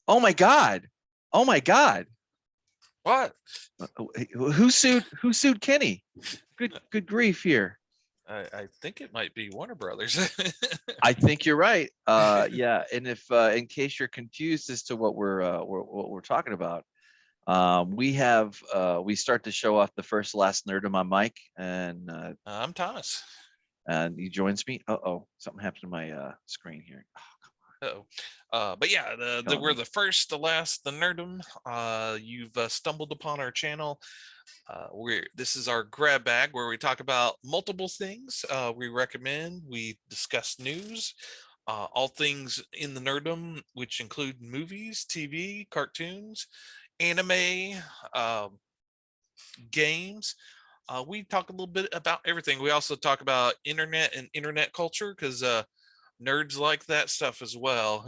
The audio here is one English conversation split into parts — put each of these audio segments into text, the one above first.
Oh my God. Oh my God. What? Who sued Kenny? Good grief here. I think it might be Warner Brothers. I think you're right. Yeah, and if in case you're confused as to what we're talking about, we start to show off the first last Nerdom on Mike, and I'm Thomas. he joins me. Something happened to my screen here. But yeah, we're the first, the last, the Nerdom. You've stumbled upon our channel. This is our grab bag where we talk about multiple things. We recommend, we discuss news, all things in the Nerdom, which include movies, TV, cartoons, anime, games. We talk a little bit about everything. We also talk about internet and internet culture because nerds like that stuff as well.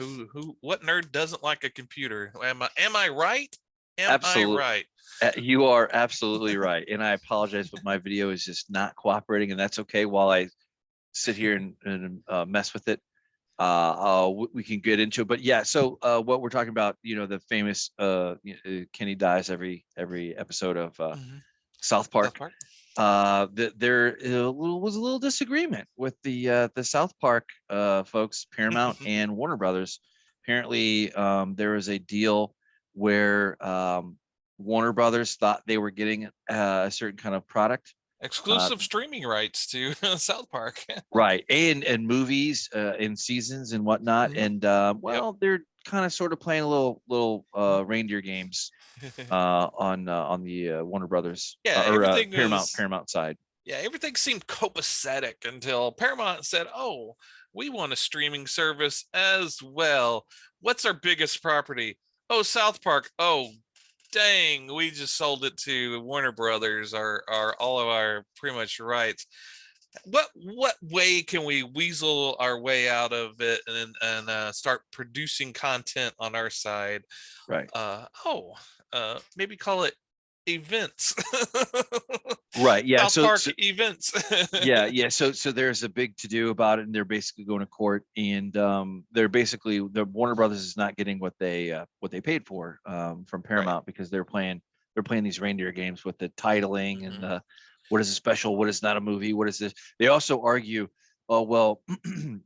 What nerd doesn't like a computer? Am I right? Absolutely. I right? You are absolutely right. And I apologize, but my video is just not cooperating, and that's okay. While I sit here and mess with it, we can get into it. But yeah, so what we're talking about, the famous Kenny dies every episode of South Park. There was a little disagreement with the South Park folks, Paramount and Warner Brothers. Apparently, there was a deal where Warner Brothers thought they were getting a certain kind of product, exclusive streaming rights to South Park, right? And movies and seasons and whatnot. And they're kind of sort of playing a little reindeer games on the Warner Brothers or Paramount side. Yeah, everything seemed copacetic until Paramount said, "Oh, we want a streaming service as well. What's our biggest property? Oh, South Park. Oh, dang, we just sold it to Warner Brothers, our all of our pretty much rights. What way can we weasel our way out of it and start producing content on our side? Right. Maybe call it events." Right. Yeah. South Park events. Yeah. So there's a big to do about it, and they're basically going to court, and the Warner Brothers is not getting what they paid for from Paramount, because they're playing these reindeer games with the titling and what is a special, what is not a movie, what is this. They also argue, oh well,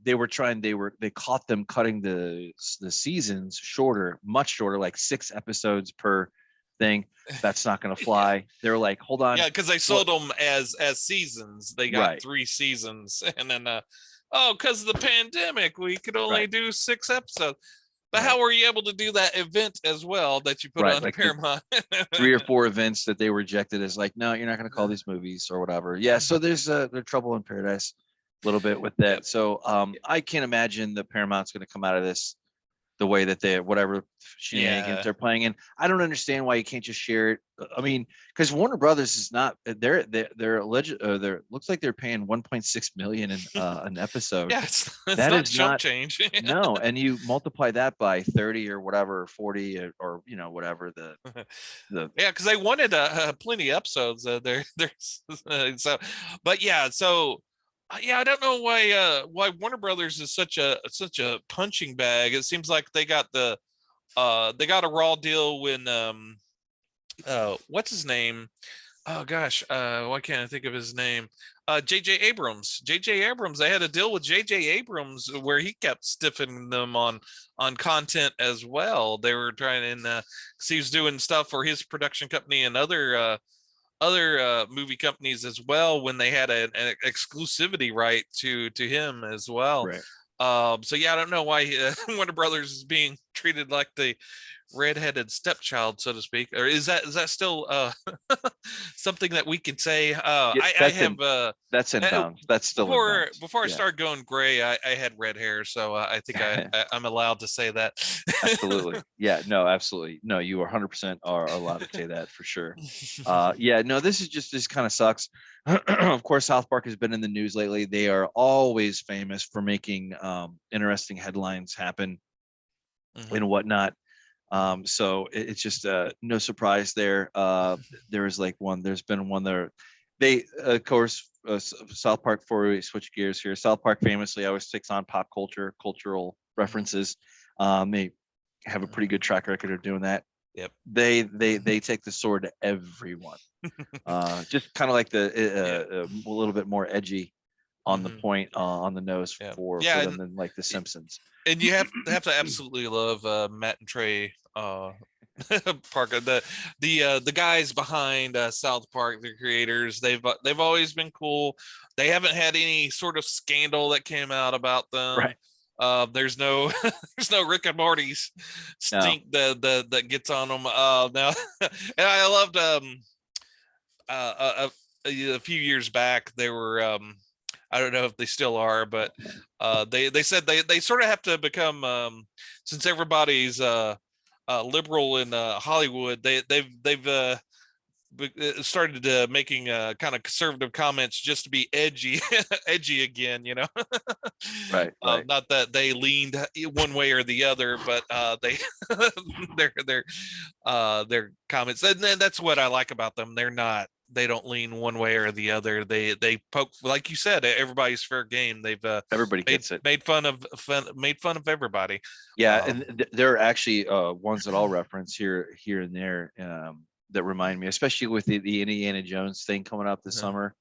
they caught them cutting the seasons shorter, much shorter, like 6 episodes per thing. That's not going to fly. They're like, hold on. Yeah, because they sold them as seasons. They got 3 seasons, and then because of the pandemic, we could only do 6 episodes. But how were you able to do that event as well that you put on like Paramount? 3 or 4 events that they rejected as like, no, you're not going to call these movies or whatever. Yeah, so there's trouble in paradise a little bit with that. So I can't imagine that Paramount's going to come out of this the way that whatever shenanigans they're playing. And I don't understand why you can't just share it. I mean, because Warner Brothers is not, they're alleged, looks like they're paying 1.6 million in an episode. Yeah, it's not chump change. No, and you multiply that by 30 or whatever, 40 or whatever the yeah, because they wanted plenty of episodes. So, but yeah, so. Yeah, I don't know why Warner Brothers is such a punching bag. It seems like they got a raw deal when what's his name? Oh gosh, why can't I think of his name? J.J. Abrams. J.J. Abrams. They had a deal with J.J. Abrams where he kept stiffing them on content as well. They were trying to, cause he was doing stuff for his production company and other movie companies as well when they had an exclusivity right to him as well. Right. So yeah, I don't know why Warner Brothers is being treated like the redheaded stepchild, so to speak. Or is that still something that we can say? That's inbound. That's still before I started going gray. I had red hair, so I think I'm allowed to say that. Absolutely. Yeah. No. Absolutely. No. You 100% are allowed to say that for sure. Yeah. No. This kind of sucks. Of course, South Park has been in the news lately. They are always famous for making interesting headlines happen and whatnot. So it's just no surprise there. There's been one there. They, of course, South Park, before we switch gears here, South Park famously always takes on pop cultural references. They have a pretty good track record of doing that. Yep. They take the sword to everyone. Just kind of like a little bit more edgy on the point, on the nose for them than like the Simpsons. And you have to absolutely love Matt and Trey Parker, the guys behind South Park, the creators. They've always been cool. They haven't had any sort of scandal that came out about them. Right. There's no there's no Rick and Morty's stink that gets on them now. And I loved a few years back they were I don't know if they still are, but they said they sort of have to become since everybody's liberal in Hollywood, they've started making kind of conservative comments just to be edgy again, you know. Right. Not that they leaned one way or the other, but they their comments, and that's what I like about them. They don't lean one way or the other. They poke, like you said, everybody's fair game. They've everybody gets it. Made fun of everybody. Yeah, and there are actually ones that I'll reference here and there that remind me, especially with the Indiana Jones thing coming up this summer.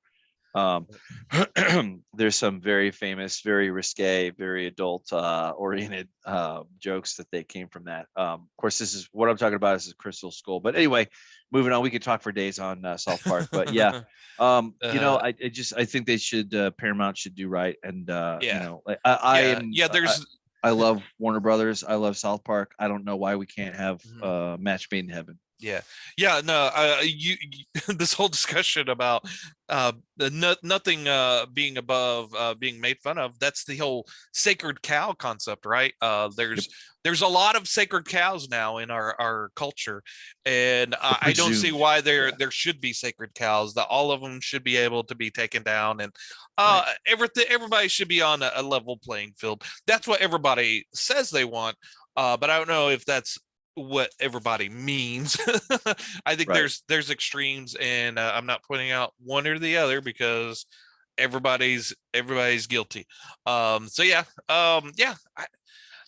There's some very famous, very risque, very adult oriented jokes that came from that. Of course, this is what I'm talking about. This is Crystal Skull. But anyway, moving on, we could talk for days on South Park. But yeah, you know, I think they should, Paramount should do right. And you know, like I love Warner Brothers. I love South Park. I don't know why we can't have match made in heaven. Yeah, no, you this whole discussion about nothing being above being made fun of, that's the whole sacred cow concept, right? There's a lot of sacred cows now in our culture, and I don't see why there should be sacred cows. That all of them should be able to be taken down, and everybody should be on a level playing field. That's what everybody says they want, but I don't know if that's what everybody means. I think there's extremes, and I'm not pointing out one or the other because everybody's guilty.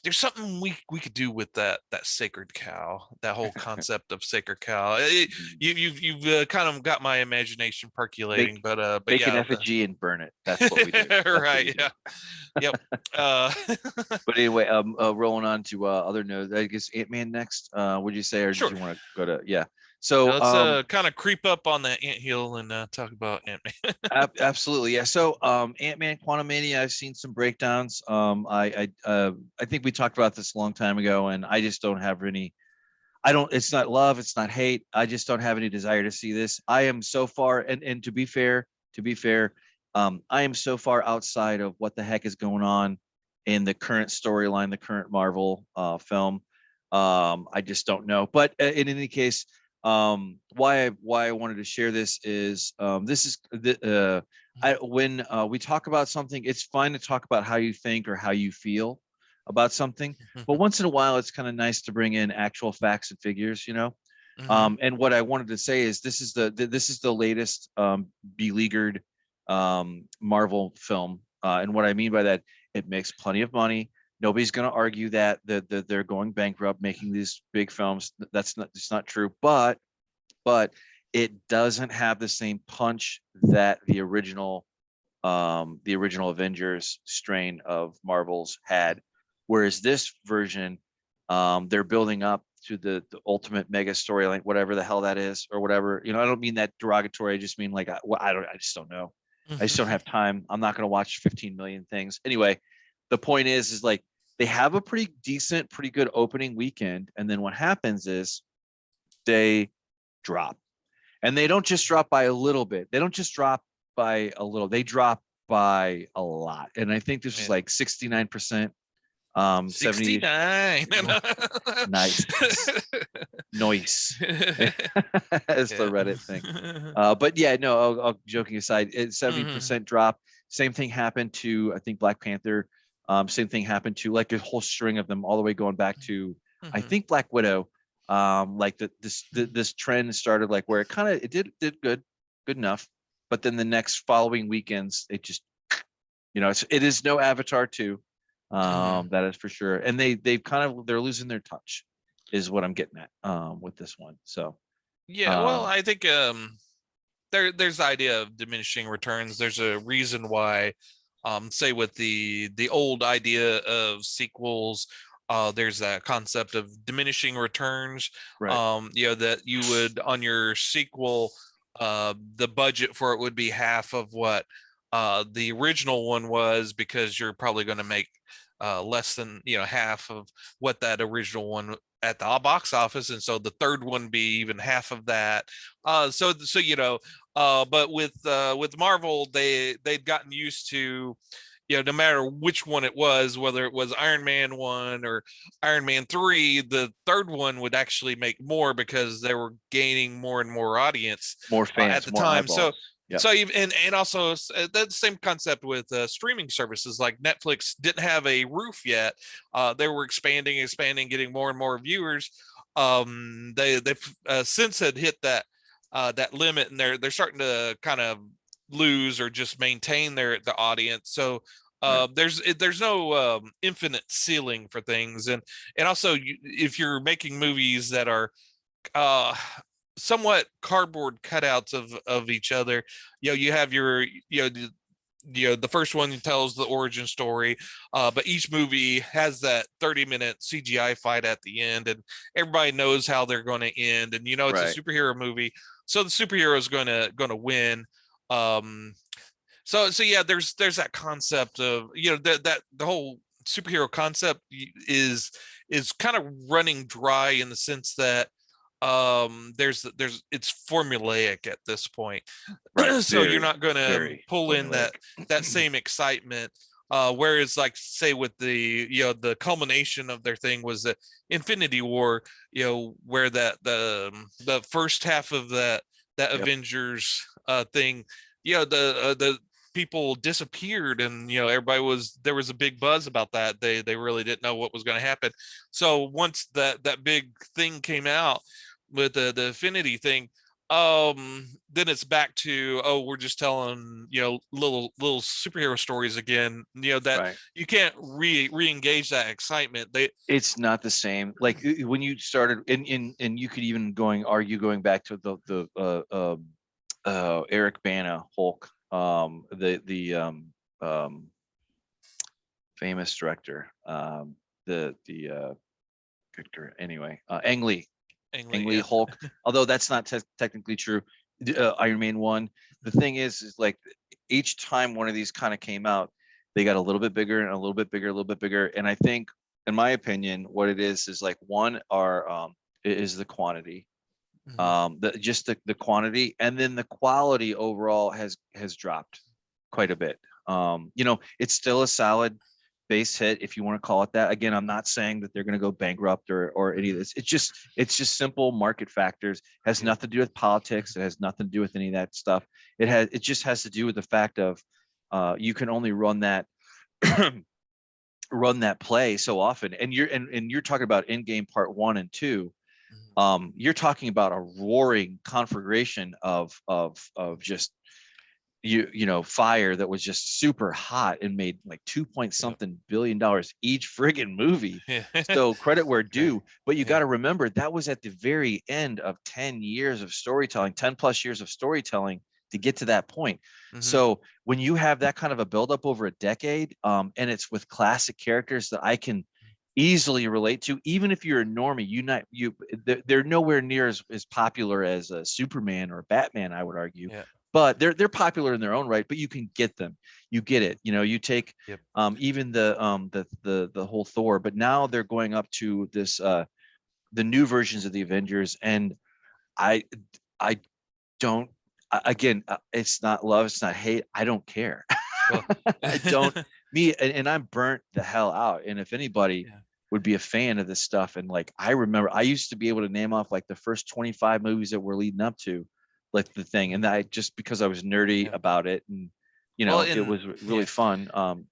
There's something we could do with that sacred cow, that whole concept of sacred cow. You've kind of got my imagination percolating, make an effigy and burn it. That's what we do. Right. Yeah. Yep. But anyway, rolling on to other notes. I guess Ant-Man next. Would you say, or sure. did you want to go to So let's kind of creep up on that anthill and talk about Ant-Man. Absolutely, yeah. So Ant-Man Quantumania, I've seen some breakdowns. I think we talked about this a long time ago, and I just don't have any. It's not love, it's not hate. I just don't have any desire to see this. I am so far, and to be fair, I am so far outside of what the heck is going on in the current storyline, the current Marvel film. I just don't know. But in any case, why I wanted to share this is when we talk about something, it's fine to talk about how you think or how you feel about something, but once in a while it's kind of nice to bring in actual facts and figures, you know. And what I wanted to say is this is the latest beleaguered Marvel film, and what I mean by that, it makes plenty of money. Nobody's going to argue that they're going bankrupt making these big films. It's not true, but it doesn't have the same punch that the original Avengers strain of Marvel's had. Whereas this version, they're building up to the ultimate mega storyline, whatever the hell that is, or whatever. You know, I don't mean that derogatory. I just mean like I just don't know. I just don't have time. I'm not going to watch 15 million things. Anyway, the point is like they have a pretty decent, pretty good opening weekend, and then what happens is they drop, and they don't just drop by a little bit. They don't just drop by a little. They drop by a lot, and I think this was like 69%. 69. Nice. Noise. As the Reddit thing. But yeah, no, I'll joking aside, it's 70% drop. Same thing happened to, I think, Black Panther. Same thing happened to like a whole string of them all the way going back to I think Black Widow. Like this trend started like where it did good enough, but then the next following weekends it just, you know, it is no Avatar 2. That is for sure. And they're losing their touch. is what I'm getting at with this one. So Yeah, well, I think there's the idea of diminishing returns. There's a reason why, say with the old idea of sequels, there's that concept of diminishing returns. right, That you would on your sequel, the budget for it would be half of what the original one was, because you're probably going to make less than half of what that original one at the box office, and so the third one be even half of that. But with Marvel, they'd gotten used to, no matter which one it was, whether it was Iron Man 1 or Iron Man 3, the third one would actually make more because they were gaining more and more audience more at fans, the more time. So eyeballs. Yeah, so even and also that's the same concept with streaming services. Like Netflix didn't have a roof yet. They were expanding, getting more and more viewers. They've since had hit that limit, and they're starting to kind of lose or just maintain the audience. So right, there's no infinite ceiling for things, and also if you're making movies that are uh somewhat cardboard cutouts of each other, you have your the first one tells the origin story, but each movie has that 30-minute CGI fight at the end, and everybody knows how they're going to end, and it's a right. superhero movie, so the superhero is going to win. So yeah, there's that concept of that the whole superhero concept is kind of running dry, in the sense that there's it's formulaic at this point. Right. So you're Very, not going to very pull in formulaic. that same excitement, whereas, like, say with the culmination of their thing was the Infinity War, where the first half of that Yep. Avengers thing, the people disappeared, and there was a big buzz about that. They really didn't know what was going to happen. So once that big thing came out with the Infinity thing, then it's back to, oh, we're just telling little superhero stories again, that Right. you can't re-engage that excitement. It's not the same. Like when you started, and you could even going back to the Eric Bana Hulk, the famous director, the anyway, Ang Lee. Ang Ang Lee, Lee yeah. Hulk, although that's not technically true. Iron Man 1. The thing is like each time one of these kind of came out, they got a little bit bigger and a little bit bigger, a little bit bigger. And I think, in my opinion, what it is like one is the quantity, Mhm. the quantity, and then the quality overall has dropped quite a bit. It's still a solid base hit, if you want to call it that. Again, I'm not saying that they're going to go bankrupt or any of this. It's just simple market factors. Has Yeah. nothing to do with politics. It has nothing to do with any of that stuff. It just has to do with the fact of you can only run that run that play so often. And you're talking about Endgame Part 1 and 2. Mhm. You're talking about a roaring conflagration of just fire that was just super hot and made like 2 point Yep. something billion each friggin' movie. Yeah. So credit where Right. due, but you Yeah. got to remember that was at the very end of 10 years of storytelling, 10 plus years of storytelling to get to that point. Mhm. So when you have that kind of a buildup over a decade, and it's with classic characters that I can easily relate to, even if you're a normie, they're nowhere near as popular as a Superman or Batman, I would argue, Yeah. but they're popular in their own right. But you can get them, you get it. You take Yep. even the whole Thor, but now they're going up to this the new versions of the Avengers, and I I don't. Again, it's not love, it's not hate. I don't care. Well. I don't. And I'm burnt the hell out. And if anybody Yeah. would be a fan of this stuff, and like I remember, I used to be able to name off like the first 25 movies that were leading up to like the thing, and I just because I was nerdy Yeah. about it, and Well, it in was really yeah. fun.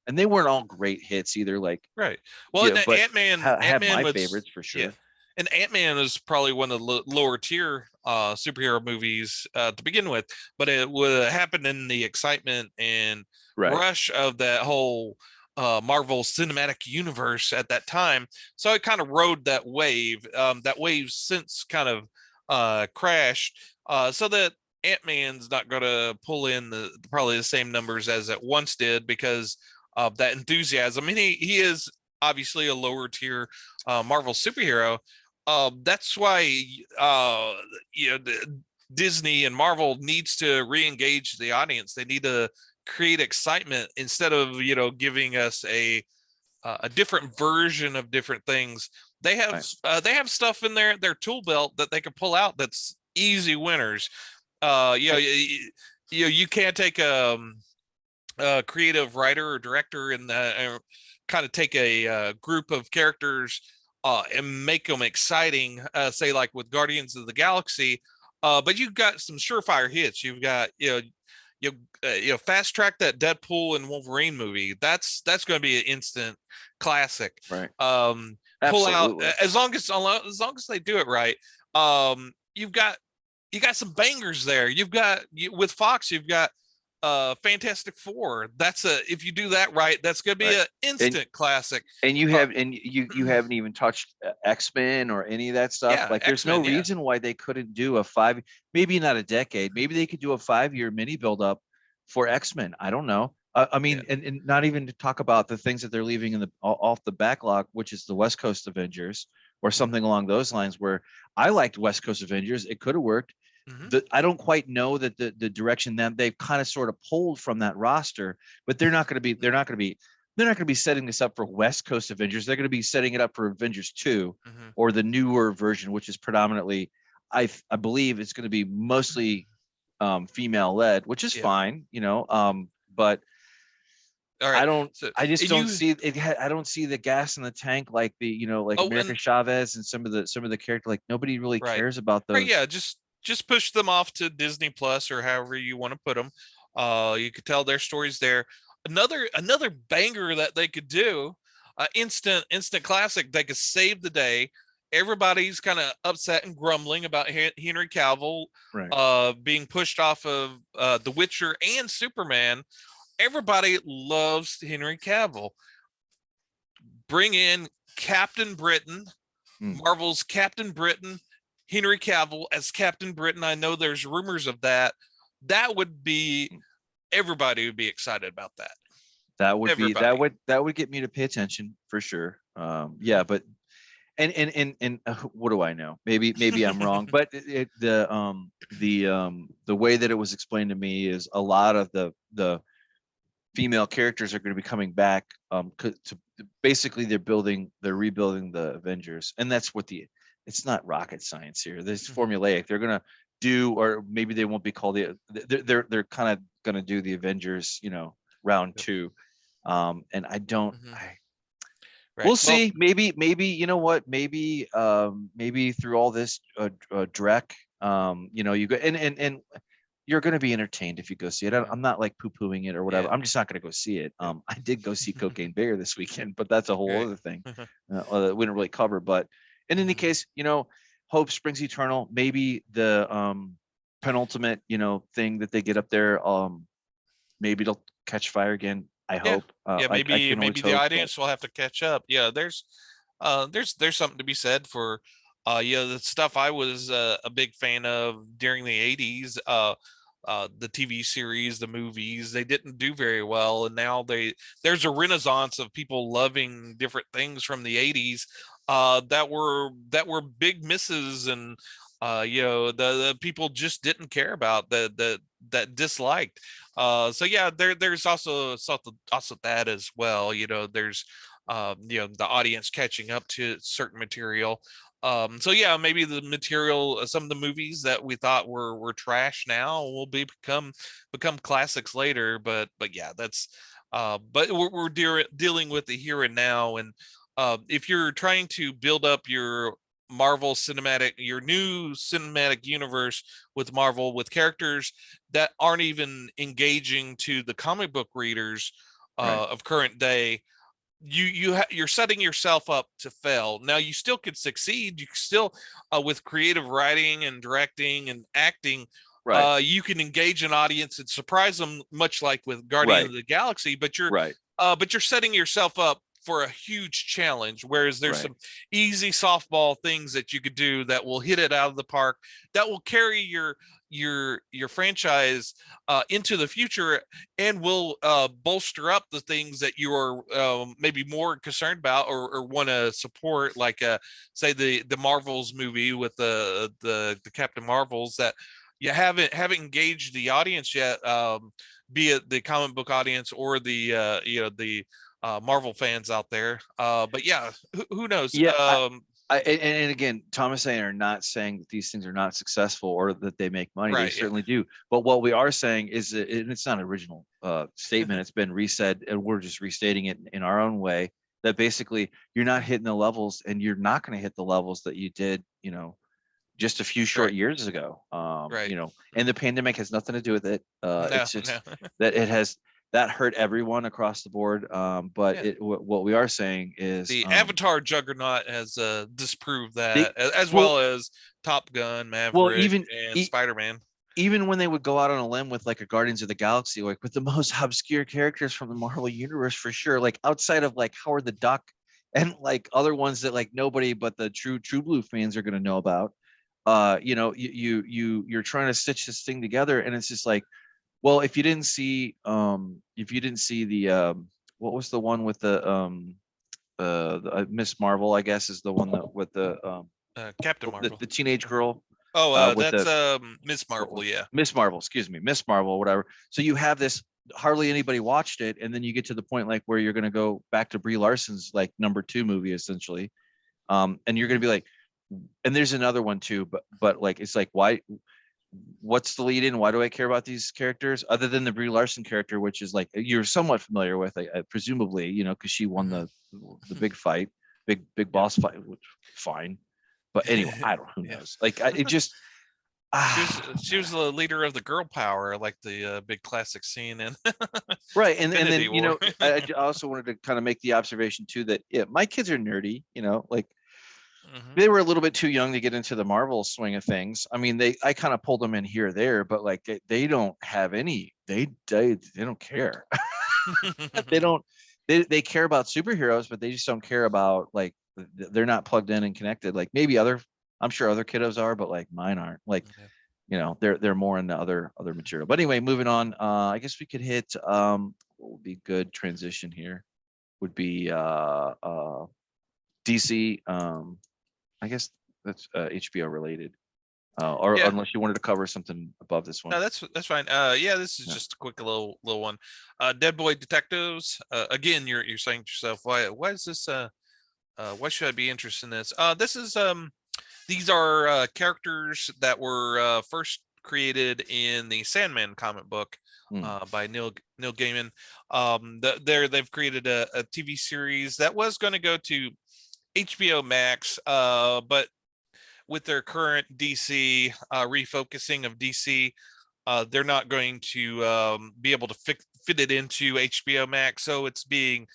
And they weren't all great hits either. Like Right. Well, yeah, and but have Ant-Man my was, favorites for yeah. sure. And Ant-Man is probably one of the lower tier superhero movies to begin with, but it would happen in the excitement and Right. rush of that whole Marvel Cinematic Universe at that time. So it kind of rode that wave. That wave since kind of crashed. So that Ant-Man's not going to pull in probably the same numbers as it once did because of that enthusiasm. I mean, he is obviously a lower tier Marvel superhero. That's why Disney and Marvel needs to re-engage the audience. They need to create excitement instead of giving us a different version of different things. They have stuff in their tool belt that they can pull out that's easy winners. You can't take a creative writer or director and kind of take a group of characters and make them exciting, say like with Guardians of the Galaxy, but you've got some surefire hits. You've got fast track that Deadpool and Wolverine movie. That's going to be an instant classic. Right. Pull out as long as they do it right. You got some bangers there. With Fox, you've got Fantastic Four. If you do that right, that's going to be an instant classic. And you haven't even touched X-Men or any of that stuff. Yeah, like there's no reason why they couldn't do maybe not a decade, maybe they could do a 5-year mini build up for X-Men. I don't know. I mean, and not even to talk about the things that they're leaving off the backlog, which is the West Coast Avengers or something along those lines, where I liked West Coast Avengers. It could have worked. I don't quite know that the direction that they've kind of sort of pulled from that roster, but they're not going to be setting this up for West Coast Avengers. They're going to be setting it up for Avengers 2 or the newer version, which is predominantly, I believe it's going to be mostly female led, which is fine, but I don't see it. I don't see the gas in the tank like America Chavez and some of the characters. Like nobody really cares about those. Right, yeah, just push them off to Disney Plus or however you want to put them. You could tell their stories there. Another banger that they could do, instant classic. They could save the day. Everybody's kind of upset and grumbling about Henry Cavill being pushed off of The Witcher and Superman. Everybody loves Henry Cavill. Bring in Captain Britain, Marvel's Captain Britain, Henry Cavill as Captain Britain. I know there's rumors of that. Everybody would be excited about that. That would get me to pay attention for sure. But and what do I know? Maybe I'm wrong, but the way that it was explained to me is a lot of the female characters are going to be coming back. Basically they're rebuilding the Avengers, and that's what it's not rocket science here. This formulaic. They're going to do, or maybe they won't be called they're kind of going to do the Avengers, round 2. And I don't, we'll see. Maybe, you know what, maybe through all this Drek, you go and you're going to be entertained if you go see it. I'm not like poo-pooing it or whatever. I'm just not going to go see it. I did go see Cocaine Bear this weekend, but that's a whole other thing. We didn't really cover, but in any case, hope springs eternal. Maybe the penultimate, thing that they get up there, maybe it'll catch fire again. I hope. Maybe the audience will have to catch up. Yeah, there's something to be said for the stuff I was a big fan of during the 80s. The TV series, the movies, they didn't do very well, and now there's a renaissance of people loving different things from the 80s that were big misses, and the people just didn't care about that disliked. There's also that as well. There's the audience catching up to certain material. Maybe the material, some of the movies that we thought were trash now will become classics later. But that's but we're dealing with the here and now. And if you're trying to build up your your new cinematic universe with Marvel, with characters that aren't even engaging to the comic book readers of current day, you're setting yourself up to fail. Now you still could succeed. You can still with creative writing and directing and acting, you can engage an audience and surprise them, much like with Guardian of the Galaxy, but but you're setting yourself up for a huge challenge. Whereas there's Right. some easy softball things that you could do that will hit it out of the park, that will carry your franchise into the future, and will bolster up the things that you are maybe more concerned about or want to support, like say the Marvels movie with the Captain Marvels, that you haven't engaged the audience yet, be it the comic book audience or the the Marvel fans out there. But yeah, who knows? Yeah. And again, Thomas and I are not saying that these things are not successful or that they make money. They Right. Yeah. certainly do. But what we are saying is that, and it's not an original statement. It's been resaid, and we're just restating it in our own way. That basically, you're not hitting the levels, and you're not going to hit the levels that you did, just a few short Right. years ago. Right. And the pandemic has nothing to do with it. No. It's just No. that that hurt everyone across the board. But Yeah. what we are saying is, The Avatar juggernaut has disproved they that, as well well as Top Gun, well Maverick, even and e- Spider-Man. even when they would go out on a limb with like a Guardians of the Galaxy, like with the most obscure characters from the Marvel universe, for sure, like outside of like Howard the Duck and like other ones that like nobody but the true blue fans are going to know about. You're trying to stitch this thing together, and it's just like, well, if you didn't see the what was the one with the Miss Marvel, I guess, is the one that with Captain Marvel. the teenage girl Oh, with that's the Miss Marvel. Yeah. Miss Marvel, excuse me, Miss Marvel, whatever. So you have this, hardly anybody watched it, and then you get to the point like where you're going to go back to Brie Larson's like #2 movie essentially, and you're going to be like, and there's another one too, but like it's like, why? What's the lead in? Why do I care about these characters other than the Brie Larson character, which is like you're somewhat familiar with, presumably, because she won the big fight, big Yeah. boss fight, which fine. But anyway, I don't. Who Yeah. knows? Like it just She was the leader of the girl power, like the big classic scene in right. And Infinity then War. I also wanted to kind of make the observation too that yeah, my kids are nerdy. Like Hmm. they were a little bit too young to get into the Marvel swing of things. I mean, I kind of pulled them in here or there, but like they don't have any. They don't care. They don't. They care about superheroes, but they just don't care about like they're not plugged in and connected. Like maybe I'm sure other kiddos are, but like mine aren't. Like Yeah. they're more into other material. But anyway, moving on. I guess we could hit what would be good transition here would be DC. I guess that's HBO related. Or Yeah. unless you wanted to cover something above this No, one. that's fine. Yeah, this is Yeah. just a quick little one. Dead Boy Detectives. Again, you're saying to yourself, why is this why should I be interested in this? This is these are characters that were first created in the Sandman comic book Hmm. by Neil Gaiman. They've created a TV series that was going to go to HBO Max, but with their current DC refocusing of DC, they're not going to be able to fit it into HBO Max, so it's being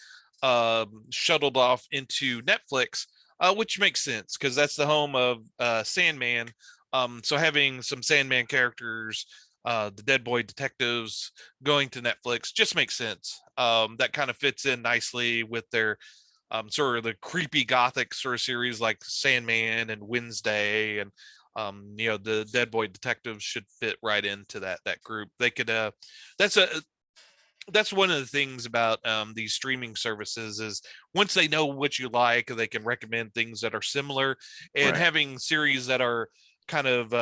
shuttled off into Netflix, which makes sense because that's the home of Sandman. So having some Sandman characters, the Dead Boy Detectives, going to Netflix just makes sense. That kind of fits in nicely with their sort of the creepy gothic sort of series like Sandman and Wednesday, and the Dead Boy Detectives should fit right into that group. They could that's a that's one of the things about these streaming services is once they know what you like, they can recommend things that are similar, and Right. having series that are kind of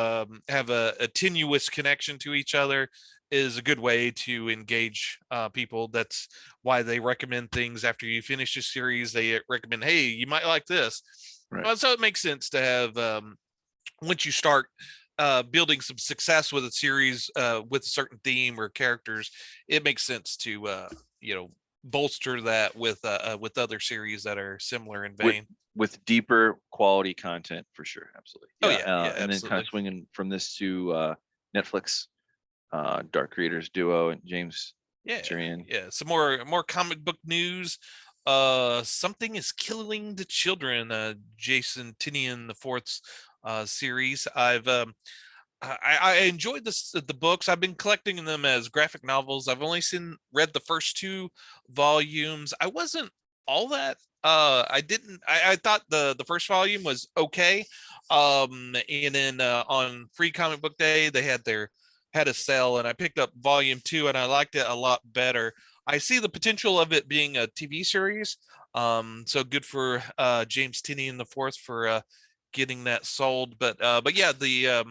have a tenuous connection to each other is a good way to engage people. That's why they recommend things after you finish a series. They recommend, hey, you might like this. Right. So it makes sense to have once you start building some success with a series with a certain theme or characters, it makes sense to bolster that with other series that are similar in with vein. with deeper quality content for sure, absolutely. Oh Yeah. yeah, yeah, And then kind absolutely. of swinging from this to Netflix, Dark Creators duo and James Yeah, Tyrion. yeah. Some more comic book news. Something is killing the children. Jason Tinian the fourth's series. I enjoyed the books. I've been collecting them as graphic novels. I've only read the first 2 volumes. I wasn't all that. I thought the first volume was okay. And then on Free Comic Book Day, they had a sale, and I picked up volume 2, and I liked it a lot better. I see the potential of it being a TV series. So good for James Tinian the fourth for getting that sold. But yeah, the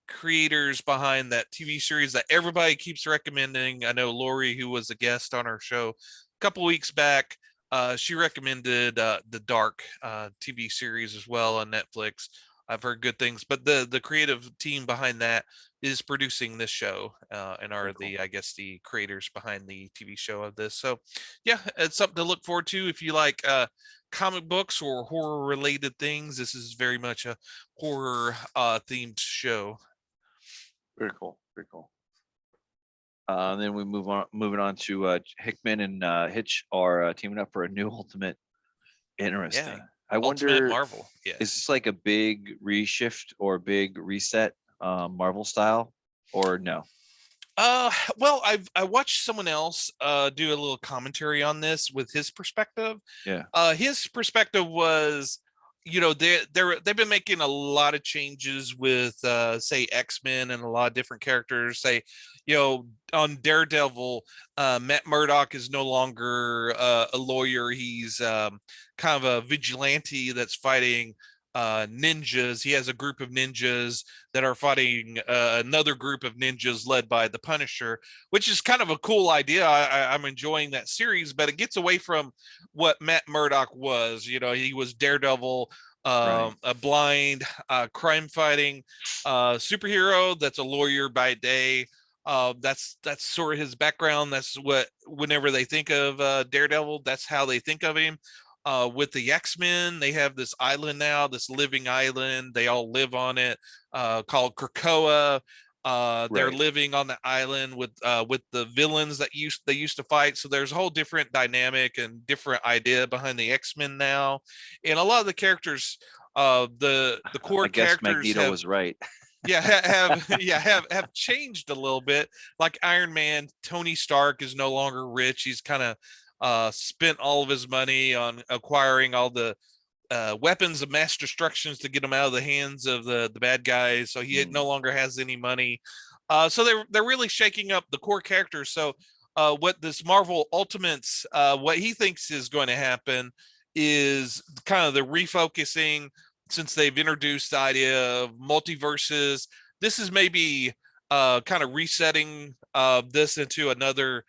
creators behind that TV series that everybody keeps recommending. I know Lori, who was a guest on our show a couple weeks back, she recommended the Dark TV series as well on Netflix. I've heard good things, but the creative team behind that is producing this show, and are Very cool. I guess the creators behind the TV show of this. So yeah, it's something to look forward to if you like comic books or horror related things. This is very much a horror themed show. Very cool. Very cool. Then we moving on to Hickman and Hitch are teaming up for a new Ultimate. Interesting. Yeah. I Ultimate wonder, Marvel. Yeah. is this like a big reshift or a big reset, Marvel style, or no? Well, I watched someone else do a little commentary on this with his perspective. Yeah. His perspective was, they've been making a lot of changes with say X-Men and a lot of different characters. Say, on Daredevil, Matt Murdock is no longer a lawyer. He's kind of a vigilante that's fighting ninjas. He has a group of ninjas that are fighting another group of ninjas led by the Punisher, which is kind of a cool idea. I'm enjoying that series, but it gets away from what Matt Murdock was. He was Daredevil, Right. a blind crime fighting superhero that's a lawyer by day. That's sort of his background. That's what, whenever they think of Daredevil, that's how they think of him. With the X-Men, they have this island now, this living island. They all live on it, called Krakoa. They're Right. living on the island with the villains that they used to fight. So there's a whole different dynamic and different idea behind the X-Men now, and a lot of the characters, the core I guess characters Magneto have, was right. yeah, have changed a little bit. Like Iron Man, Tony Stark is no longer rich. He's kind of spent all of his money on acquiring all the weapons of mass destructions to get them out of the hands of the bad guys. So he no longer has any money. So they're really shaking up the core characters. So what this Marvel Ultimates, what he thinks is going to happen is kind of the refocusing, since they've introduced the idea of multiverses. This is maybe kind of resetting this into another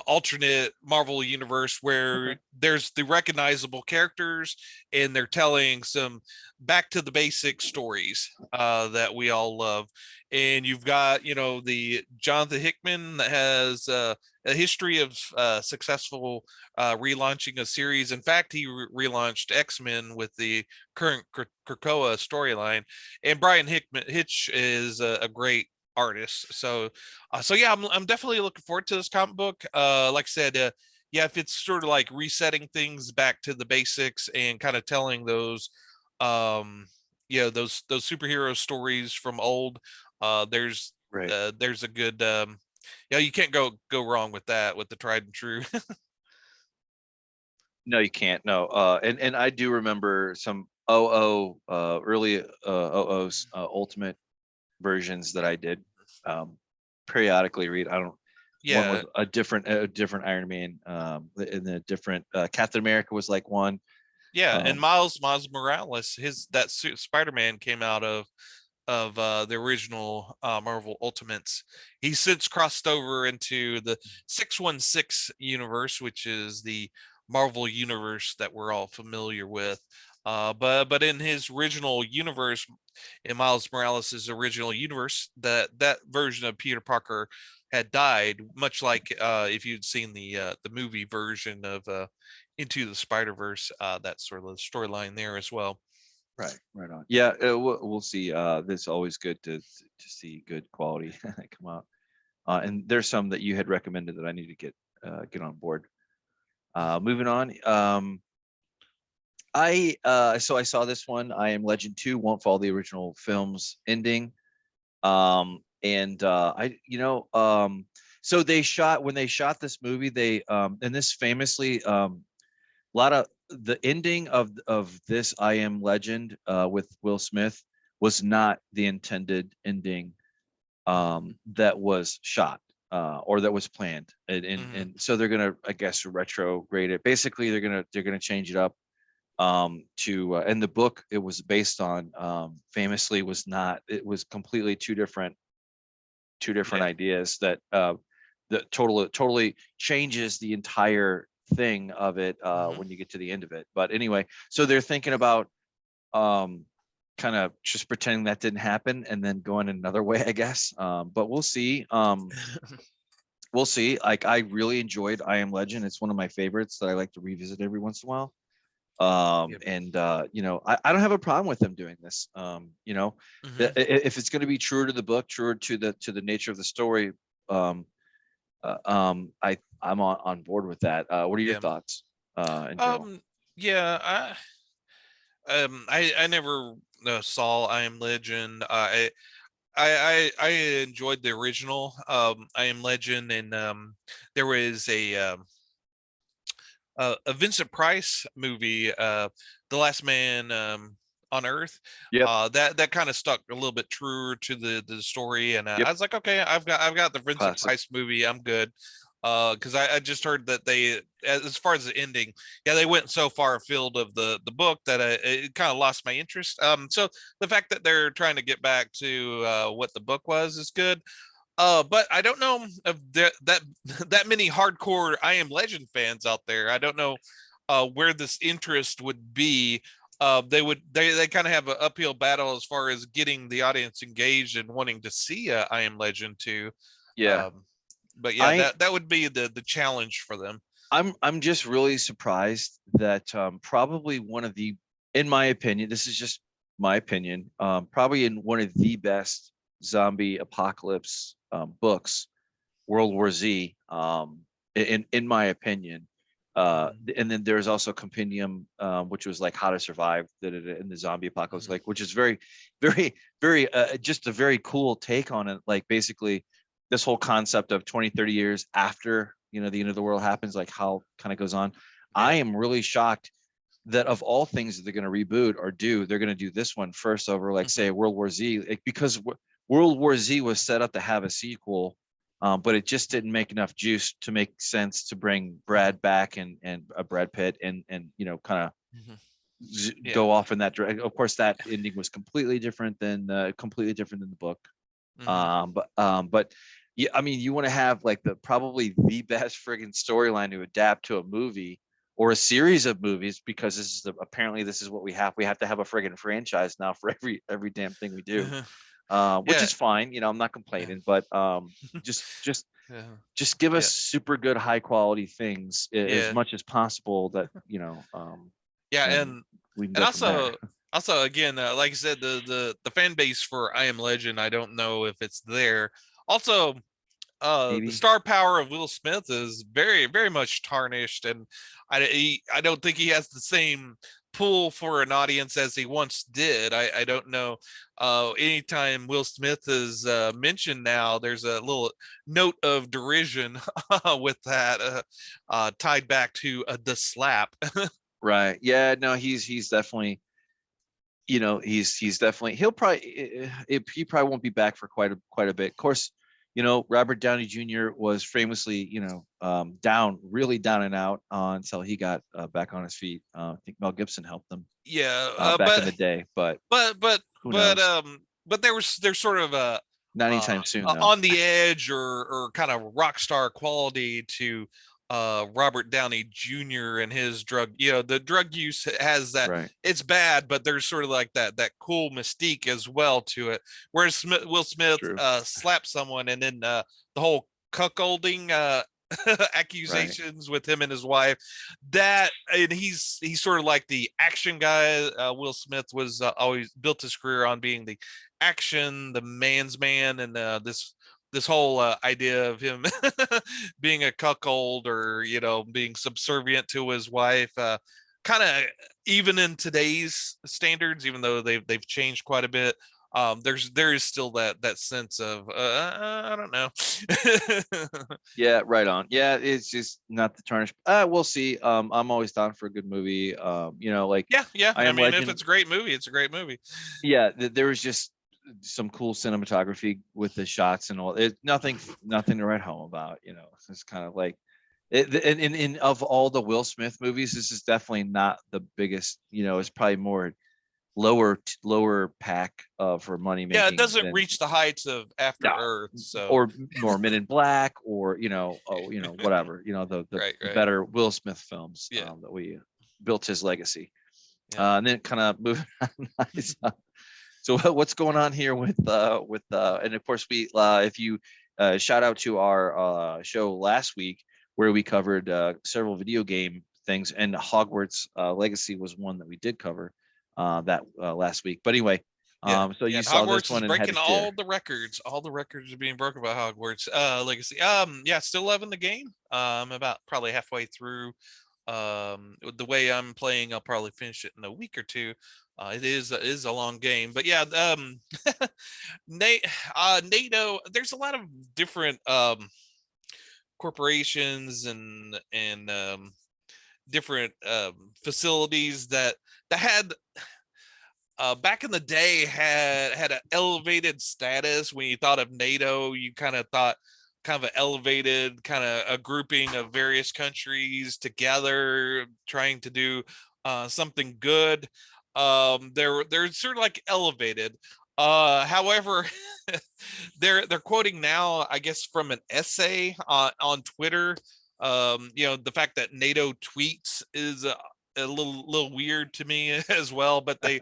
alternate Marvel universe where Okay. there's the recognizable characters, and they're telling some back to the basic stories that we all love. And you've got, the Jonathan Hickman that has a history of successful relaunching a series. In fact, he relaunched X-Men with the current Krakoa storyline. And Bryan Hitch is a great artist. So yeah, I'm definitely looking forward to this comic book. Like I said, yeah, if it's sort of like resetting things back to the basics and kind of telling those, those superhero stories from old, Right. there's a good, you can't go wrong with that, with the tried and true. No, you can't. No. And I do remember some early OO's Ultimate versions that I did periodically read. I don't. One Yeah, with a different Iron Man, and a different Captain America was like one. yeah, and Um, Miles Morales, that Spider-Man came out of the original Marvel Ultimates. He's since crossed over into the 616 universe, which is the Marvel universe that we're all familiar with. But in his original universe, in Miles Morales' original universe, that version of Peter Parker had died, much like if you'd seen the movie version of Into the Spider-Verse, that sort of storyline there as well. right. Right on. Yeah. We'll see. It's always good to see good quality come out. And there's some that you had recommended that I need to get on board. Moving on. So I saw this one. I Am Legend 2 won't follow the original film's ending. And so when they shot this movie, they and this famously a lot of the ending of this I Am Legend with Will Smith was not the intended ending that was shot or that was planned, and so they're gonna, I guess, retrograde it. Basically, they're gonna change it up to and the book it was based on famously was not. It was completely two different Yeah. ideas that totally changes the entire thing of it when you get to the end of it. But anyway, so they're thinking about um kind of just pretending that didn't happen and then going another way, I guess. But we'll see. We'll see. Like, I really enjoyed I Am Legend. It's one of my favorites that I like to revisit every once in a while. Yep. And I don't have a problem with them doing this. If it's going to be truer to the book, truer to the nature of the story, I'm on board with that. What are your Yeah. thoughts in general? Yeah. I never saw I Am Legend. I enjoyed the original I Am Legend, and there was a Vincent Price movie, The Last Man on Earth. Yep. That kind of stuck a little bit truer to the story, and Yep. I was like, okay, I've got the Vincent Classic. Price movie, I'm good. Because I just heard that they, as far as the ending, yeah, they went so far afield of the book that it kind of lost my interest. So the fact that they're trying to get back to what the book was is good. But I don't know if that many hardcore I Am Legend fans out there. I don't know where this interest would be. They kind of have an uphill battle as far as getting the audience engaged and wanting to see I Am Legend too. Yeah. Um, but yeah, I that would be the challenge for them. I'm just really surprised that probably one of the, in my opinion, this is just my opinion, probably in one of the best zombie apocalypse books, World War Z, in my opinion. And then there's also Compendium, which was like how to survive in the zombie apocalypse, like, which is very, very, very, just a very cool take on it. Like, basically, this whole concept of 20, 30 years after, the end of the world happens, like how kind of goes on. I Yeah. am really shocked that of all things that they're going to reboot or do, they're going to do this one first over, like, say, World War Z, like, because World War Z was set up to have a sequel, but it just didn't make enough juice to make sense to bring Brad back and Brad Pitt and kind of Yeah. go off in that direction. Of course, that ending was completely different than the book. But yeah, I mean, you want to have like probably the best friggin' storyline to adapt to a movie or a series of movies, because apparently this is what we have. We have to have a friggin' franchise now for every damn thing we do, which Yeah. is fine. I'm not Yeah. complaining, but just just Yeah. just give us Yeah. super good, high quality things as Yeah. much as possible. That Yeah. and we can And go from there. also again, like I said, the fan base for I Am Legend, I don't know if it's there. Also, the Maybe. star power of Will Smith is very, very much tarnished, and I don't think he has the same pull for an audience as he once did. I don't know. Anytime Will Smith is mentioned now, there's a little note of derision with that, tied back to the slap. Right. Yeah. No, he's definitely, he's definitely, he probably won't be back for quite a bit. Of course, Robert Downey Jr. was famously, really down and out until he got back on his feet. I think Mel Gibson helped him Yeah, back in the day, but but but who but knows? there's sort of a Not anytime soon, though. on the edge or kind of rock star quality to Robert Downey Jr. and his drug. The drug use has that. Right. It's bad, but there's sort of like that cool mystique as well to it. Whereas Will Smith True. slapped someone, and then the whole cuckolding Right. accusations with him and his wife, that, and he's sort of like the action guy. Will Smith was always built his career on being the action, the man's man, and this whole idea of him being a cuckold or being subservient to his wife. kind of even in today's standards, even though they've changed quite a bit. There is still that sense of I don't know. Yeah, right on. Yeah, it's just not the tarnish. We'll see. I'm always down for a good movie. Like Yeah. I I Am mean, if Legend. it's a great movie, it's a great movie. Yeah, there was just some cool cinematography with the shots and all. It's nothing to write home about. It's kind of like in of all the Will Smith movies, this is definitely not the biggest. It's probably more lower pack for money Yeah, it making doesn't than reach the heights of After no, Earth. So or more Men in Black, or whatever, the right. better Will Smith films Yeah, that we built his legacy. yeah. And then kind of moving on. Nice. So what's going on here and of course if you shout out to our show last week where we covered several video game things, and Hogwarts Legacy was one that we did cover that last week. But anyway, Yeah, so yeah. you And saw this Hogwarts is one and had to breaking share. all the records. All the records are being broken by Hogwarts Legacy. Yeah, still loving the game. I'm about probably halfway through. The way I'm playing, I'll probably finish it in a week or two. It is a long game, but yeah. NATO. There's a lot of different corporations and different facilities that had back in the day had an elevated status. When you thought of NATO, you kind of thought kind of an elevated kind of a grouping of various countries together trying to do something good. They're sort of like elevated. However, they're quoting now, I guess, from an essay on Twitter. The fact that NATO tweets is a little weird to me as well, but they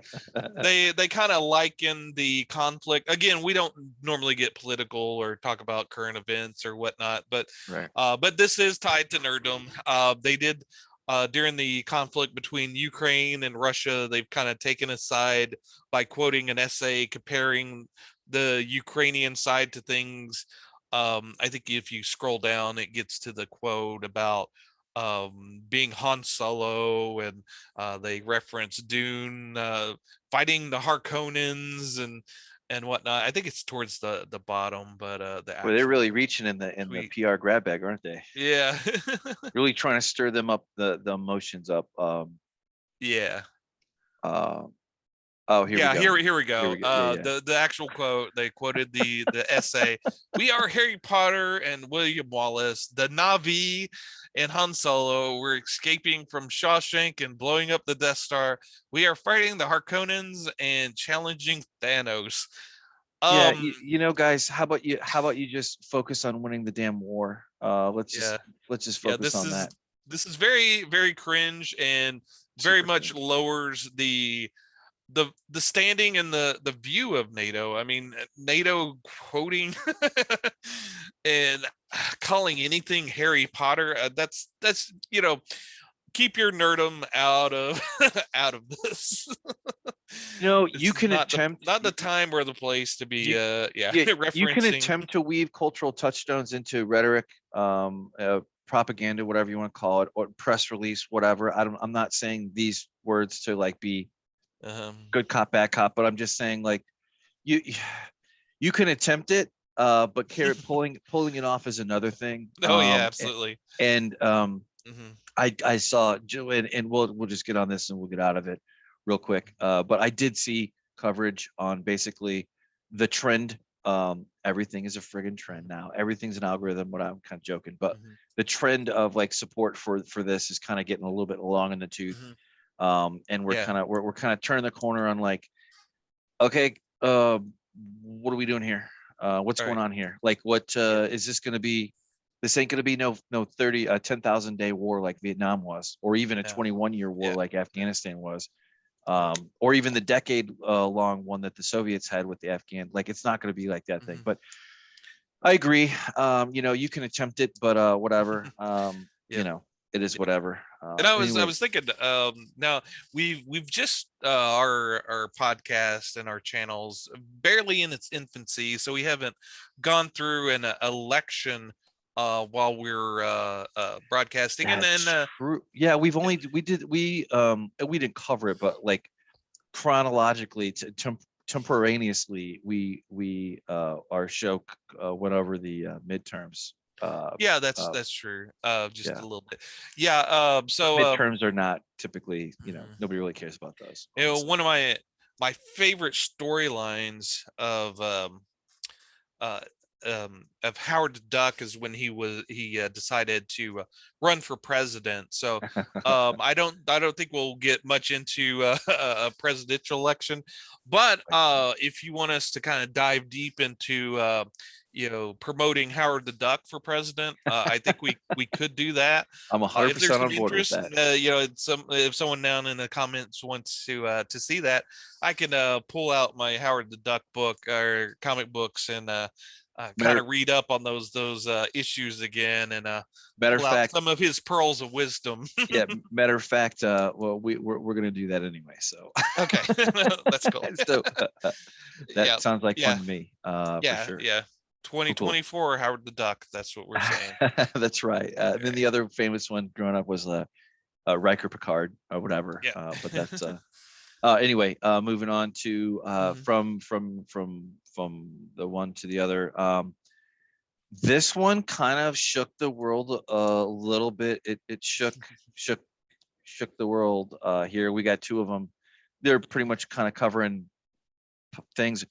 kind of liken the conflict. Again, we don't normally get political or talk about current events or whatnot, but Right. but this is tied to Nerdom. They did during the conflict between Ukraine and Russia, they've kind of taken a side by quoting an essay comparing the Ukrainian side to things. I think if you scroll down, it gets to the quote about being Han Solo, and they reference Dune fighting the Harkonnens and whatnot. I think it's towards the bottom, but the Well, they're actual really reaching in the tweet. PR grab bag, aren't they? Yeah. Really trying to stir them up, the emotions up. Yeah. Uh, oh, here we Yeah, go. here we Here go. we go. Yeah. The actual quote, they quoted the essay. We are Harry Potter and William Wallace, the Na'vi and Han Solo. We're escaping from Shawshank and blowing up the Death Star. We are fighting the Harkonnens and challenging Thanos. Yeah, Um, guys, how about you just focus on winning the damn war? yeah, Let's just yeah. focus on that. This is very very cringe and very Super much cringe. lowers the standing and the view of NATO. I mean, NATO quoting and calling anything Harry Potter. That's keep your nerdom out of out of this. This You is can attempt not the time or the place to be you yeah yeah, you can referencing. attempt to weave cultural touchstones into rhetoric, propaganda, whatever you want to call it, or press release, whatever. I'm not saying these words to like be good cop, bad cop, but I'm just saying like you you can attempt it, but pulling it off is another thing. Oh yeah, absolutely. And Hmm. I saw Joe, and we'll just get on this and we'll get out of it real quick. But I did see coverage on basically the trend. Everything is a friggin' trend now. Everything's an algorithm. What I'm kind of joking, but Hmm. the trend of like support for this is kind of getting a little bit long in the tooth. Hmm. And Yeah. we're kind of turning the corner on like, okay, what are we doing here? What's All going right. on here? Like, what Yeah. is this going to be? This ain't going to be no 10,000 day war like Vietnam was, or even a Yeah. 21-year war Yeah. like Yeah. Afghanistan was, Yeah. or even the decade long one that the Soviets had with the Afghan. Like, it's not going to be like that thing. Hmm. But I agree. You can attempt it, but whatever. Yeah. It is Yeah. whatever. And I Anyway, was thinking, now we've just our podcast and our channels barely in its infancy, so we haven't gone through an election while we're broadcasting, and That's then true. Yeah, we didn't cover it, but like chronologically, temporaneously, our show went over the midterms. yeah, Uh, that's true. Just yeah, a little bit. Yeah. but So midterms are not typically, mhm. nobody really cares about those, You know, honestly. one of my favorite storylines uh, of Howard the Duck is when he decided to run for president. So I don't think we'll get much into a presidential election, but if you want us to kind of dive deep into promoting Howard the Duck for president, I think we could do that. I'm If there's 100% some on board with interest, that. if someone down in the comments wants to see that, I can pull out my Howard the Duck book or comic books and kind Matter of read up on those issues again and matter of pull out fact, some of his pearls of wisdom. yeah, matter of fact, well, we're gonna do that anyway. So, Okay, that's cool. so Yeah, that sounds like fun yeah, to me, for yeah, sure. yeah. Cool, cool. 2024 Howard the Duck. That's what we're saying. That's right. And then Right. the other famous one growing up was Riker Picard or whatever. Yeah. But that's anyway. Moving on to Mhm. from the one to the other. This one kind of shook the world a little bit. It shook shook the world. Here we got two of them. They're pretty much kind of covering things.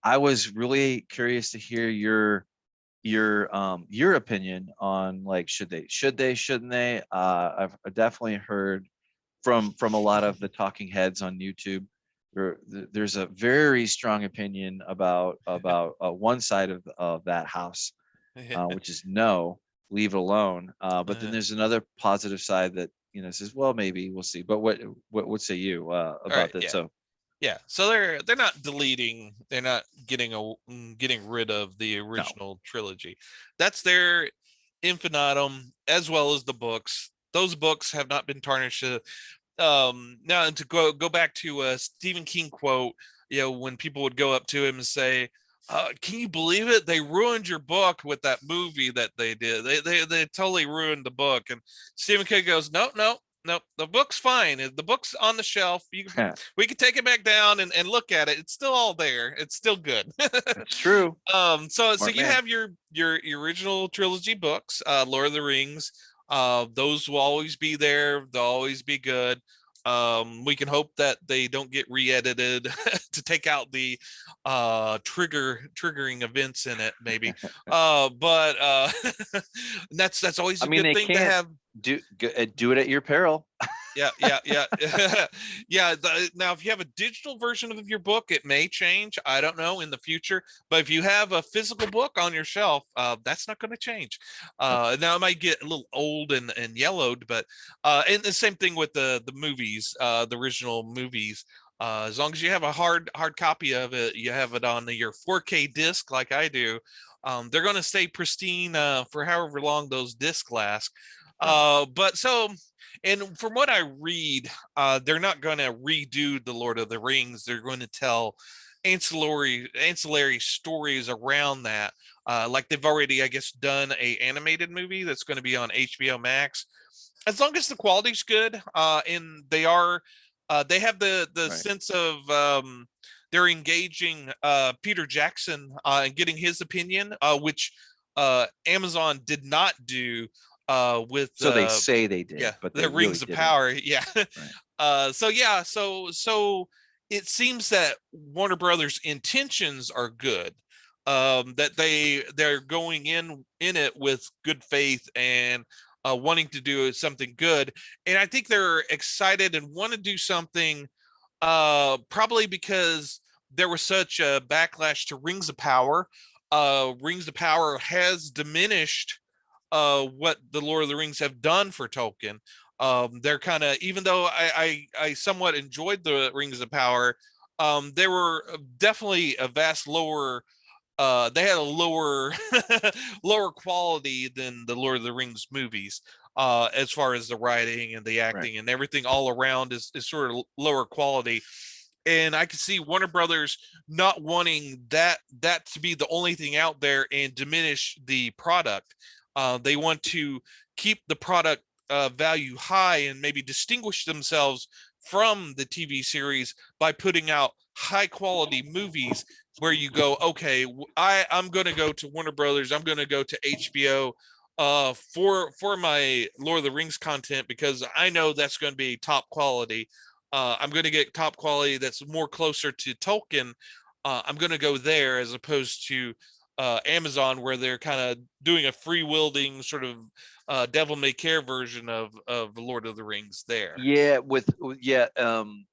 I was really curious to hear your opinion on, like, shouldn't they. I've definitely heard from a lot of the talking heads on YouTube. There's a very strong opinion about one side of that house, which is no, leave it alone. But then Uh, there's another positive side that says, well, maybe we'll see. But what say you all about right. this? Yeah. So Yeah. So they're not deleting. They're not getting rid of the no, original trilogy. That's their infinitum, as well as the books. Those books have not been tarnished. Now, and to go back to a Stephen King quote, when people would go up to him and say, can you believe it, they ruined your book with that movie that they did. They totally ruined the book. And Stephen King goes, no, no, no, the book's fine. The book's on the shelf. We can take it back down and look at it. It's still all there. It's still good. that's true. So Smart you man. have your original trilogy books, Lord of the Rings. Those will always be there. They'll always be good. We can hope that they don't get re-edited to take out the triggering events in it, maybe. But that's always I a mean, good they thing to can't have. do it at your peril. Yeah, yeah, yeah. Yeah. Now, if you have a digital version of your book, it may change. I don't know in the future. But if you have a physical book on your shelf, that's not going to change. Nope. Now, it might get a little old and yellowed, but and the same thing with the movies, the original movies. As long as you have a hard copy of it, you have it on your 4K disc, like I do. They're going to stay pristine for however long those discs last. Right. But so, and from what I read, they're not going to redo the Lord of the Rings. They're going to tell ancillary stories around that. Like they've already, I guess, done a animated movie that's going to be on HBO Max. As long as the quality's good, and they have the Right. sense of they're engaging Peter Jackson and getting his opinion, which Amazon did not do with So they say they yeah, did, but they the really Rings of didn't. Power. Yeah. Right. So yeah, so it seems that Warner Brothers intentions are good. That they're going in it with good faith and wanting to do something good. And I think they're excited and want to do something probably because there was such a backlash to Rings of Power. Rings of Power has diminished what the Lord of the Rings have done for Tolkien. They're kind of, even though I somewhat enjoyed the Rings of Power, they were definitely a vast lower. They had a lower lower quality than the Lord of the Rings movies. As far as the writing and the Right. acting and everything all around is sort of lower quality, and I could see Warner Brothers not wanting that to be the only thing out there and diminish the product. They want to keep the product value high and maybe distinguish themselves from the TV series by putting out high quality movies where you go, okay, I'm going to go to Warner Brothers, I'm going to go to HBO for my Lord of the Rings content because I know that's going to be top quality. I'm going to get top quality that's more closer to Tolkien. I'm going to go there as opposed to Amazon, where they're kind of doing a free wielding sort of devil may care version of Lord of the Rings there. Yeah, and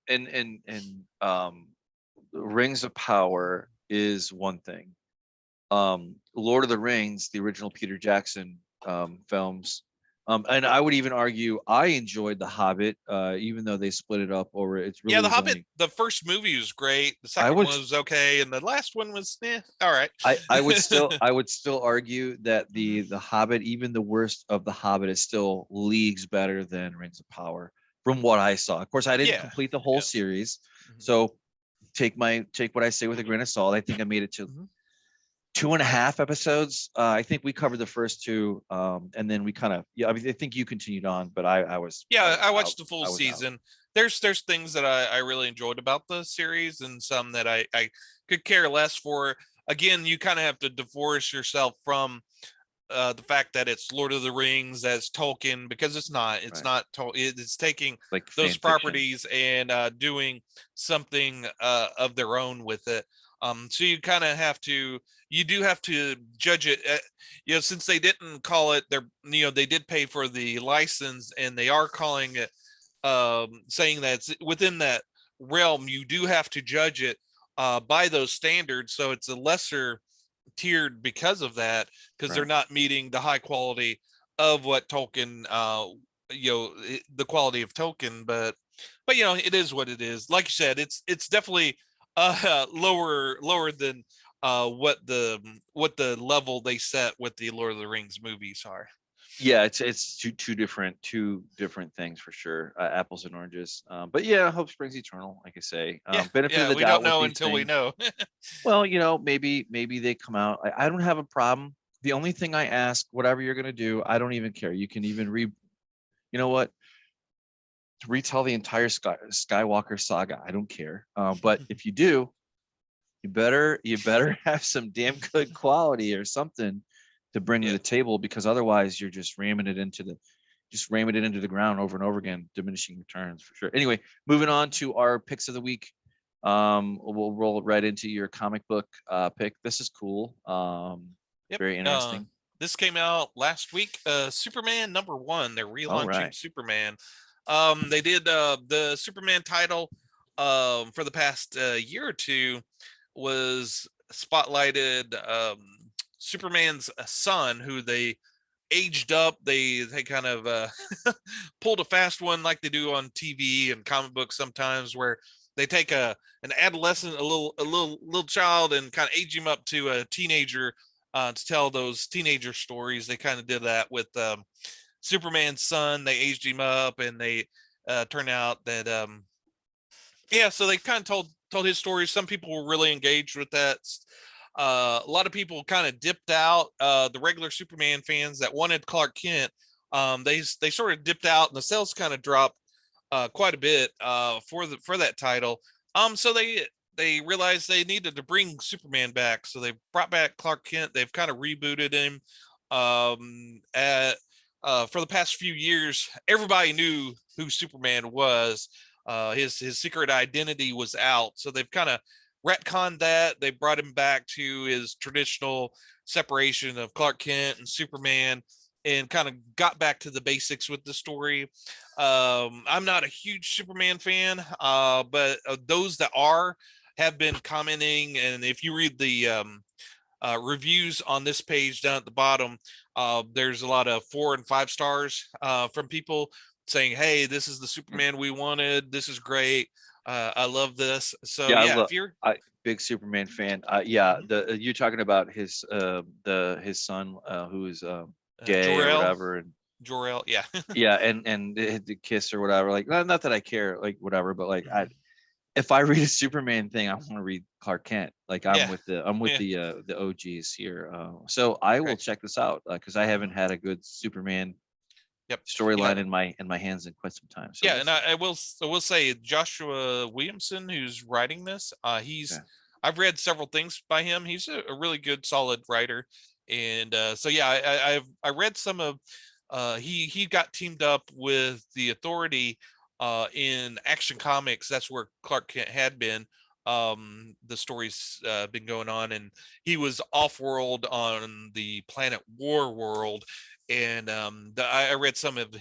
Rings of Power is one thing. Lord of the Rings, the original Peter Jackson films, and I would even argue I enjoyed The Hobbit, even though they split it up over. It's really Yeah, The Hobbit, only, the first movie was great. The I second would one was okay, and the last one was all right. I would still argue that the Hobbit, even the worst of the Hobbit, is still leagues better than Rings of Power from what I saw. Of course, I didn't Yeah, complete the whole yeah. series, so take what I say with a grain of salt. I think I made it to 2.5 episodes. I think we covered the first two, and then we kind of, I mean, I think you continued on, but I was I out. watched the full I was out. season. There's things that I really enjoyed about the series, and some that I could care less for. Again, you kind of have to divorce yourself from the fact that it's Lord of the Rings as Tolkien, because it's not. It's Right. not. It's taking Like those fan fiction. properties and doing something of their own with it. So you kind of have to. You do have to judge it. Since they didn't call it their. They did pay for the license, and they are calling it, saying that it's within that realm. You do have to judge it by those standards. So it's a lesser tiered because of that, because they're not meeting the high quality of what Tolkien, the quality of Tolkien. But it is what it is. Like you said, it's definitely lower than what the level they set with the Lord of the Rings movies are. Yeah, it's two different things for sure. Apples and oranges. But yeah, hope springs eternal, like I say. Benefit of the We doubt don't with know these until we things. know. Well, maybe they come out. I don't have a problem. The only thing I ask, whatever you're gonna do, I don't even care. You can even you know what? To retell the entire Skywalker saga. I don't care. But if you do, you better have some damn good quality or something to bring to the table, because otherwise you're just ramming it into the ground over and over again, diminishing returns for sure. Anyway, moving on to our picks of the week. We'll roll right into your comic book pick. This is cool. Very interesting. This came out last week. Superman #1. They're relaunching Superman. They did the Superman title for the past year or two was spotlighted Superman's son, who they aged up. They kind of pulled a fast one like they do on TV and comic books sometimes, where they take an adolescent, a little child, and kind of age him up to a teenager to tell those teenager stories. They kind of did that with Superman's son. They aged him up, and they turned out that so they kind of told his stories. Some people were really engaged with that. A lot of people kind of dipped out. The regular Superman fans that wanted Clark Kent, they sort of dipped out, and the sales kind of dropped quite a bit for that title. So they realized they needed to bring Superman back, so they brought back Clark Kent. They've kind of rebooted him. For the past few years, everybody knew who Superman was. His secret identity was out, so they've kind of retconned that. They brought him back to his traditional separation of Clark Kent and Superman, and kind of got back to the basics with the story. I'm not a huge Superman fan, but those that have been commenting, and if you read the reviews on this page down at the bottom, there's a lot of 4 and 5 stars from people saying, hey, this is the Superman we wanted. This is great. I love this. So if you're big Superman fan, you're talking about his son who is gay Jor-El, or whatever, and Jor-El, and the kiss or whatever. Like, not that I care, like whatever, but like if I read a Superman thing, I want to read Clark Kent. Like I'm Yeah. with the OGs here. So I will Okay. check this out because I haven't had a good Superman Yep. Yeah. storyline in my hands in quite some time. So Yeah, we'll and see. I will say Joshua Williamson, who's writing this, Okay. I've read several things by him. He's a really good, solid writer, and so yeah, I read some of. He got teamed up with the Authority in Action Comics. That's where Clark Kent had been. The story's been going on, and he was off world on the planet War world, and I read some of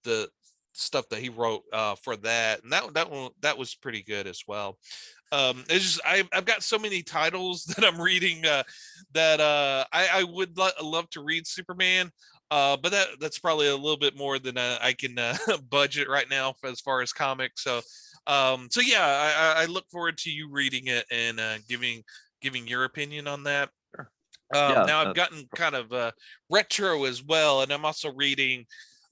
the stuff that he wrote for that, and that was pretty good as well. It's just I've got so many titles that I'm reading that I would love to read Superman, but that's probably a little bit more than I can budget right now as far as comics. So yeah, I look forward to you reading it and giving your opinion on that. Sure. Yeah. Now I've gotten kind of retro as well, and I'm also reading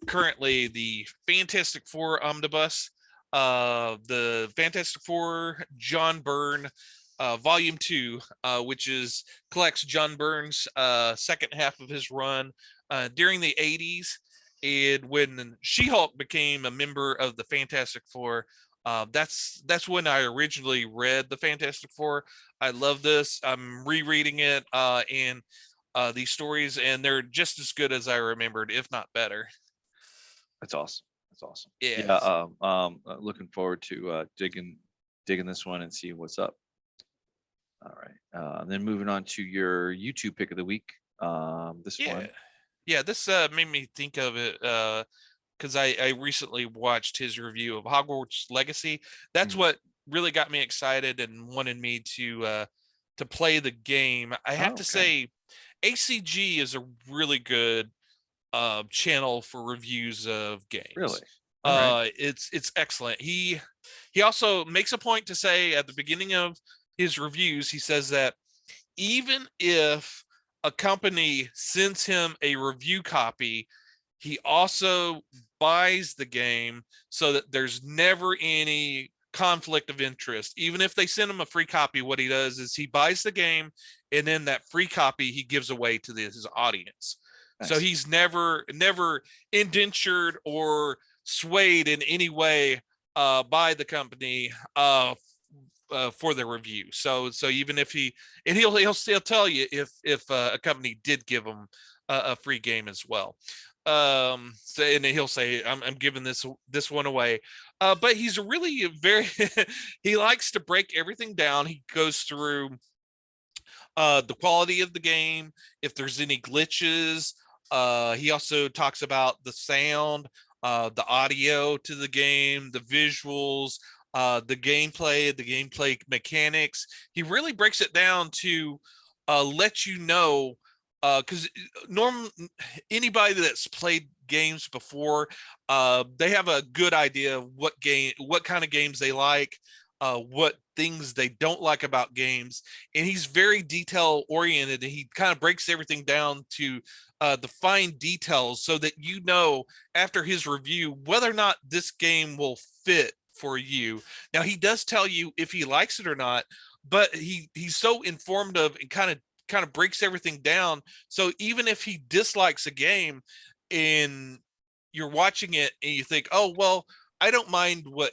currently the Fantastic Four omnibus, the Fantastic Four John Byrne volume 2, which is collects John Byrne's second half of his run during the 80s, and when She-Hulk became a member of the Fantastic Four. That's when I originally read the Fantastic Four. I love this. I'm rereading it and these stories, and they're just as good as I remembered, if not better. That's awesome. That's awesome. Yeah. Yeah. Looking forward to digging this one and seeing what's up. All right. Then moving on to your YouTube pick of the week. This one. Yeah, this made me think of it because I recently watched his review of Hogwarts Legacy. That's what really got me excited and wanted me to play the game. I have to say, ACG is a really good channel for reviews of games. Really? All right. It's excellent. He also makes a point to say at the beginning of his reviews, he says that even if a company sends him a review copy, he also buys the game so that there's never any conflict of interest. Even if they send him a free copy, what he does is he buys the game, and then that free copy he gives away to his audience. Nice. So he's never indentured or swayed in any way by the company for the review. So even if he'll still tell you if a company did give him a free game as well. So, and he'll say, I'm giving this one away. But he's really very, he likes to break everything down. He goes through the quality of the game, if there's any glitches. He also talks about the sound, the audio to the game, the visuals, the gameplay mechanics. He really breaks it down to let you know, because anybody that's played games before, they have a good idea of what kind of games they like, what things they don't like about games, and he's very detail oriented, and he kind of breaks everything down to the fine details so that you know after his review whether or not this game will fit for you. Now he does tell you if he likes it or not, but he's so informative and kind of breaks everything down, so even if he dislikes a game and you're watching it and you think, oh well, I don't mind what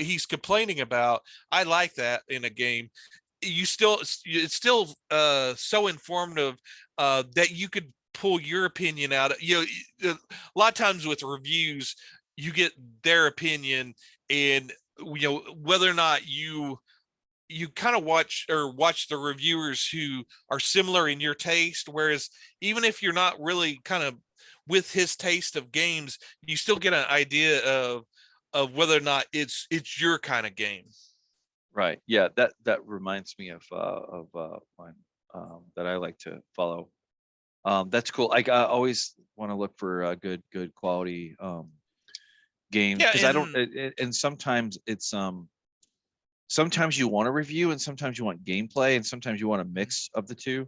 he's complaining about, I like that in a game, it's still so informative that you could pull your opinion out. A lot of times with reviews you get their opinion, and whether or not you kind of watch the reviewers who are similar in your taste, whereas even if you're not really kind of with his taste of games, you still get an idea of whether or not it's your kind of game. Right. Yeah. That reminds me of one that I like to follow. That's cool. I always want to look for good quality games, because I don't. And sometimes it's sometimes you want a review, and sometimes you want gameplay, and sometimes you want a mix of the two.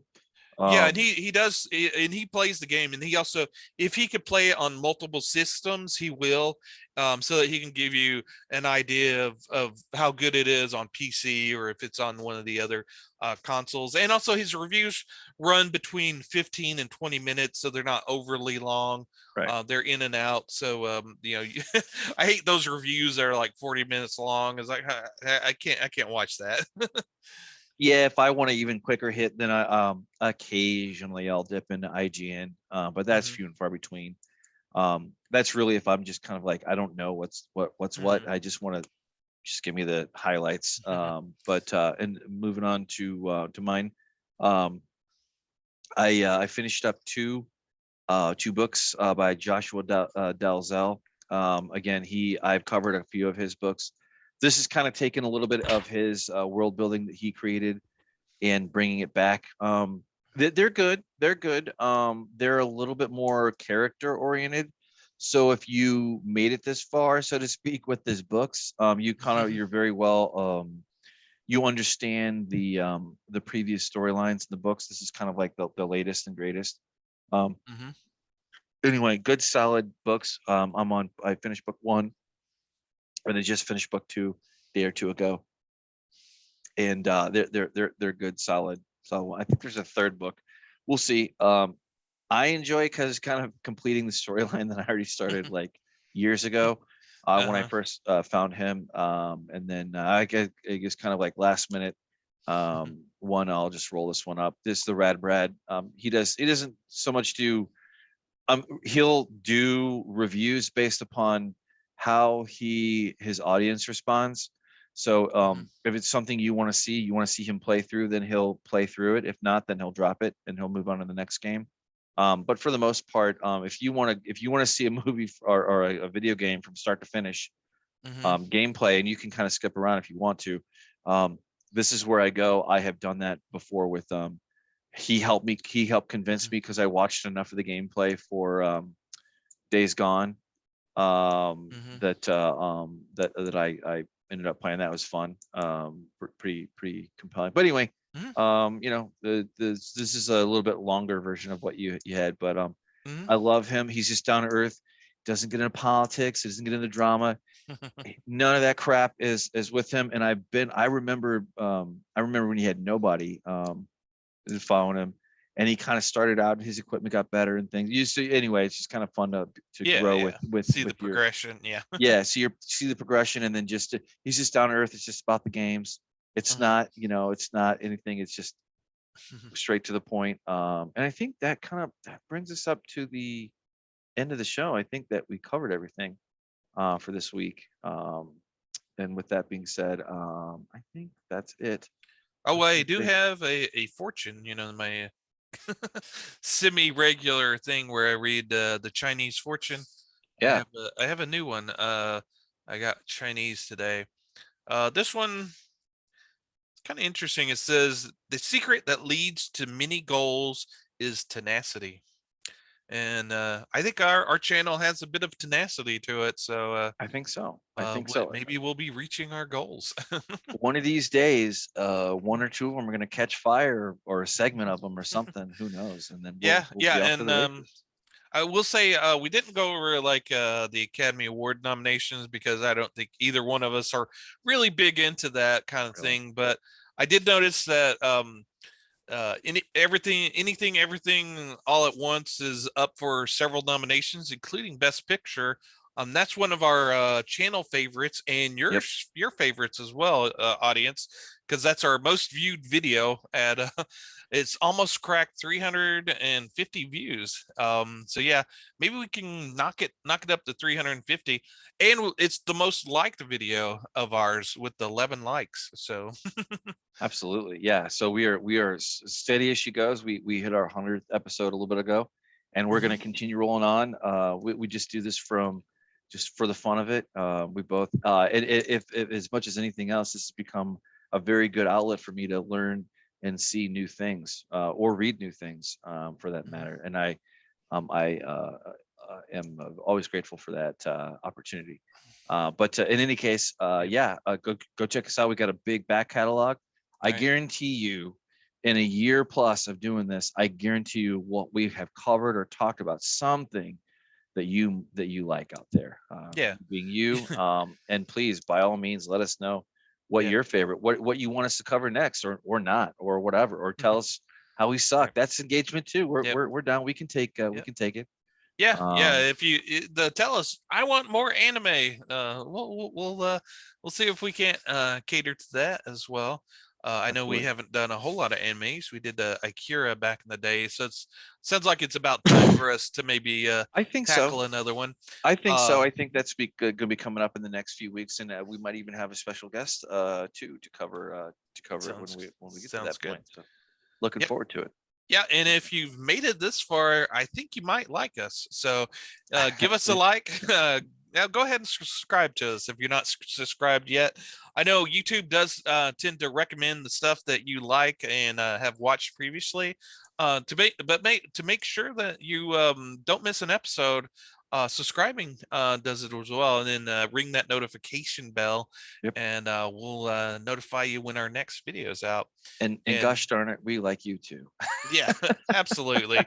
Yeah, and he does, and he plays the game, and he also, if he could play it on multiple systems, he will, so that he can give you an idea of how good it is on PC or if it's on one of the other consoles. And also, his reviews run between 15 and 20 minutes, so they're not overly long. Right. They're in and out, so you know, I hate those reviews that are like 40 minutes long. It's like I can't watch that. Yeah, if I want to even quicker hit, then I occasionally I'll dip into IGN, but that's Mhm, few and far between. That's really if I'm just kind of like I don't know what's what. mhm. I just want to just give me the highlights. But and moving on to mine, um, I finished up two books by Joshua Dalzelle. Again, I've covered a few of his books. This is kind of taking a little bit of his world building that he created and bringing it back. They're good. They're good. They're a little bit more character oriented. So if you made it this far, so to speak, with his books, you're very well. You understand the previous storylines in the books. This is kind of like the latest and greatest. Um, Mhm. anyway, good solid books. I finished book one, and I just finished book two a day or two ago, and they're good, solid. So I think there's a third book. We'll see. I enjoy because it's kind of completing the storyline that I already started like years ago when I Uh-huh. first found him. And then I guess kind of like last minute one. I'll just roll this one up. This is the TheRadBrad. He doesn't so much do he'll do reviews based upon how his audience responds. So Mhm. if it's something you want to see him play through, then he'll play through it. If not, then he'll drop it and he'll move on to the next game. But for the most part, if you want to see a movie or a video game from start to finish, Mhm. gameplay, and you can kind of skip around if you want to. Um, this is where I go. I have done that before with he helped convince Mhm. me because I watched enough of the gameplay for Days Gone Mhm. that I ended up playing. That was fun. Pretty compelling. But anyway, Mhm. this is a little bit longer version of what you had, but Mhm. I love him. He's just down to earth. Doesn't get into politics. Doesn't get into drama. None of that crap is with him. And I remember when he had nobody following him, and he kind of started out. His equipment got better and things. You see, anyway, it's just kind of fun to Yeah, grow yeah. with See the with your progression. Yeah. yeah. See the progression, and then he's just down to earth. It's just about the games. It's Mhm. not it's not anything. It's just Mhm. straight to the point. And I think that brings us up to the end of the show. I think that we covered everything for this week. And with that being said, I think that's it. Oh, I well, I think do that have a fortune, my semi-regular thing where I read the Chinese fortune. yeah. I have a new one. I got Chinese today. This one is kind of interesting. It says the secret that leads to many goals is tenacity. And I think our channel has a bit of tenacity to it. So I think so. I think so. maybe we'll be reaching our goals. One of these days, one or two of them are going to catch fire, or a segment of them, or something. Who knows? And then Yeah, we'll yeah, be off to and the races. I will say we didn't go over like the Academy Award nominations because I don't think either one of us are really big into that kind of Really? thing. But I did notice that everything all at once is up for several nominations, including Best Picture. That's one of our channel favorites and Yep. your favorites as well, audience, because that's our most viewed video at it's almost cracked 350 views. So yeah, maybe we can knock it up to 350, and it's the most liked video of ours with 11 likes. So Absolutely. Yeah. So we are steady as she goes. We hit our 100th episode a little bit ago, and we're going to mhm, continue rolling on. We just do this from just for the fun of it. We both if as much as anything else, this has become a very good outlet for me to learn and see new things or read new things for that mhm. matter. And I am always grateful for that opportunity. But in any case, Yep. yeah, go check us out. We got a big back catalog. All I right. guarantee you, in a year plus of doing this, I guarantee you what we have covered or talked about something that you like out there. Yeah. Being you. And please, by all means, let us know what Yeah. your favorite, what you want us to cover next, or not, or whatever, or tell us how we suck. Right. That's engagement too. Yep. We're down. We can take we Yep. can take it. Yeah, yeah. Um, If you tell us, I want more anime. We'll see if we can't cater to that as well. I know we absolutely. haven't done a whole lot of animes. We did Akira back in the day, so it's sounds like it's about time for us to maybe I think so. tackle another one. I think Uh, so. I think that's going to be coming up in the next few weeks, and we might even have a special guest too to cover it sounds when we get to sounds that good. point. So looking Yep. forward to it. Yeah, and if you've made it this far, I think you might like us. So give us a like. Now go ahead and subscribe to us if you're not subscribed yet. I know YouTube does tend to recommend the stuff that you like and have watched previously. To make sure that you don't miss an episode, subscribing does it as well, and then ring that notification bell, Yep. and we'll notify you when our next video is out. And And gosh darn it, we like you too. yeah, absolutely.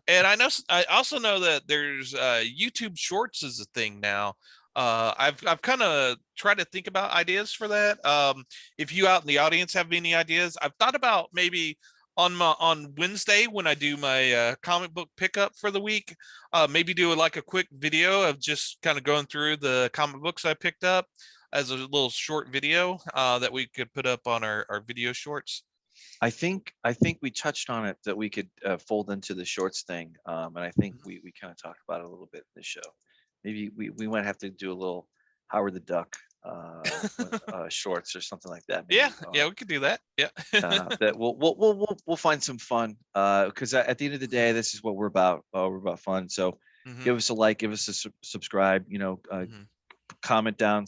And I also know that there's YouTube Shorts is a thing now. I've kind of tried to think about ideas for that. If you out in the audience have any ideas, I've thought about maybe on Wednesday when I do my comic book pickup for the week, maybe do like a quick video of just kind of going through the comic books I picked up as a little short video that we could put up on our video shorts. I think we touched on it that we could fold into the shorts thing, and I think we kind of talked about it a little bit in this show. Maybe we might have to do a little Howard the Duck shorts or something like that. Maybe. Yeah, yeah, we could do that. Yeah. That we'll find some fun because at the end of the day, this is what we're about. We're about fun. So Mhm, give us a like, give us a subscribe. mhm, Comment down.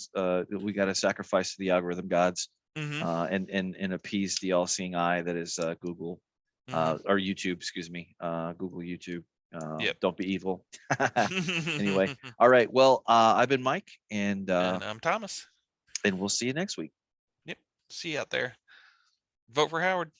We got to sacrifice to the algorithm gods. mhm, And appease the all-seeing eye that is Google mhm. or YouTube, excuse me, Google YouTube. Yep. Don't be evil. Anyway, all right. Well, I've been Mike, And I'm Thomas. and we'll see you next week. Yep. See you out there. Vote for Howard.